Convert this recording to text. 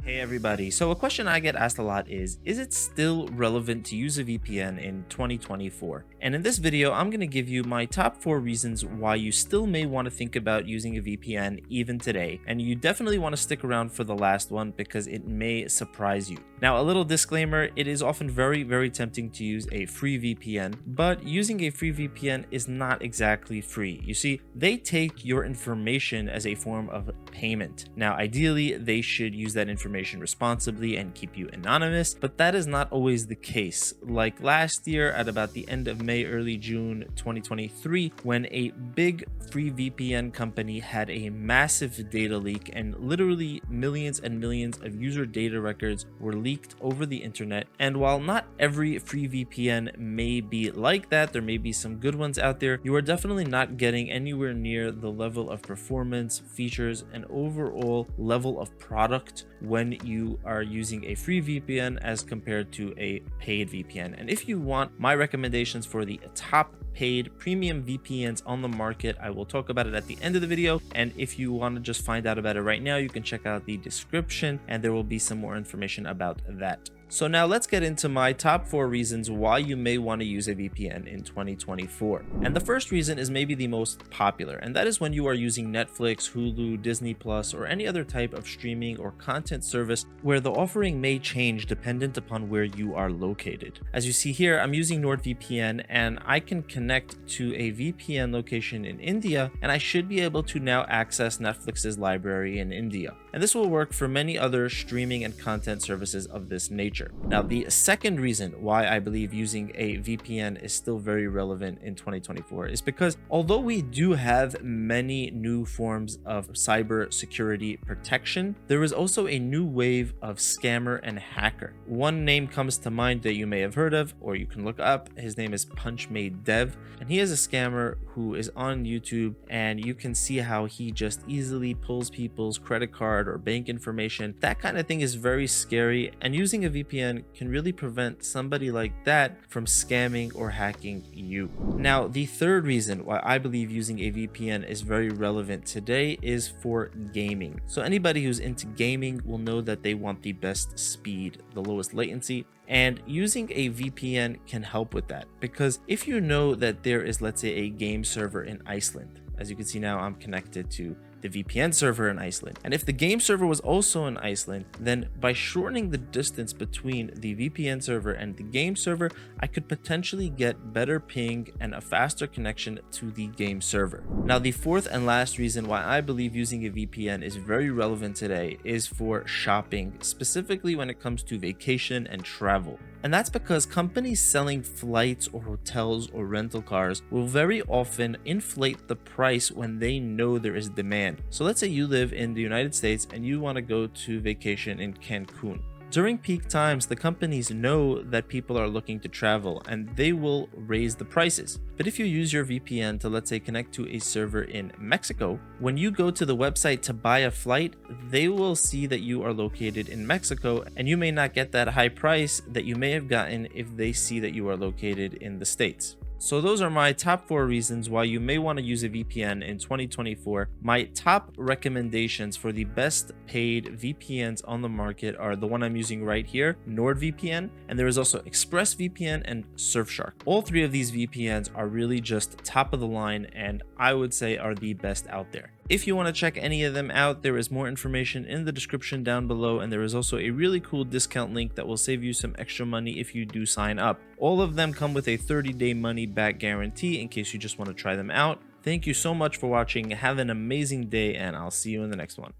Hey everybody. So a question I get asked a lot is it still relevant to use a VPN in 2024? And in this video, I'm going to give you my top 4 reasons why you still may want to think about using a VPN even today. And you definitely want to stick around for the last one because it may surprise you. Now, a little disclaimer, it is often very tempting to use a free VPN, but using a free VPN is not exactly free. You see, they take your information as a form of payment. Now, ideally, they should use that information responsibly and keep you anonymous, but that is not always the case. Like last year at about the end of May, early June 2023, when a big free VPN company had a massive data leak and literally millions and millions of user data records were leaked over the internet. And while not every free VPN may be like that, there may be some good ones out there, you are definitely not getting anywhere near the level of performance, features, and overall level of product when you are using a free VPN as compared to a paid VPN. And if you want my recommendations for the top paid premium VPNs on the market, I will talk about it at the end of the video. And if you want to just find out about it right now, you can check out the description and there will be some more information about that. So now let's get into my top 4 reasons why you may want to use a VPN in 2024. And the first reason is maybe the most popular, and that is when you are using Netflix, Hulu, Disney Plus, or any other type of streaming or content service where the offering may change dependent upon where you are located. As you see here, I'm using NordVPN and I can connect to a VPN location in India, and I should be able to now access Netflix's library in India. And this will work for many other streaming and content services of this nature. Now, the second reason why I believe using a VPN is still very relevant in 2024 is because although we do have many new forms of cyber security protection, there is also a new wave of scammer and hacker. One name comes to mind that you may have heard of, or you can look up. His name is PunchMadeDev, and he is a scammer who is on YouTube, and you can see how he just easily pulls people's credit card or bank information. That kind of thing is very scary, and using a VPN can really prevent somebody like that from scamming or hacking you. Now, the third reason why I believe using a VPN is very relevant today is for gaming. So anybody who's into gaming will know that they want the best speed, the lowest latency, and using a VPN can help with that, because if you know that there is, let's say, a game server in Iceland, as you can see now, I'm connected to the VPN server in Iceland. And if the game server was also in Iceland, then by shortening the distance between the VPN server and the game server, I could potentially get better ping and a faster connection to the game server. Now, the fourth and last reason why I believe using a VPN is very relevant today is for shopping, specifically when it comes to vacation and travel. And that's because companies selling flights or hotels or rental cars will very often inflate the price when they know there is demand. So let's say you live in the United States and you want to go to vacation in Cancun. During peak times, the companies know that people are looking to travel and they will raise the prices. But if you use your VPN to, let's say, connect to a server in Mexico, when you go to the website to buy a flight, they will see that you are located in Mexico and you may not get that high price that you may have gotten if they see that you are located in the States. So those are my top 4 reasons why you may want to use a VPN in 2024. My top recommendations for the best paid VPNs on the market are the one I'm using right here, NordVPN, and there is also ExpressVPN and Surfshark. All 3 of these VPNs are really just top of the line and I would say are the best out there. If you want to check any of them out, there is more information in the description down below, and there is also a really cool discount link that will save you some extra money if you do sign up. All of them come with a 30-day money-back guarantee in case you just want to try them out. Thank you so much for watching. Have an amazing day, and I'll see you in the next one.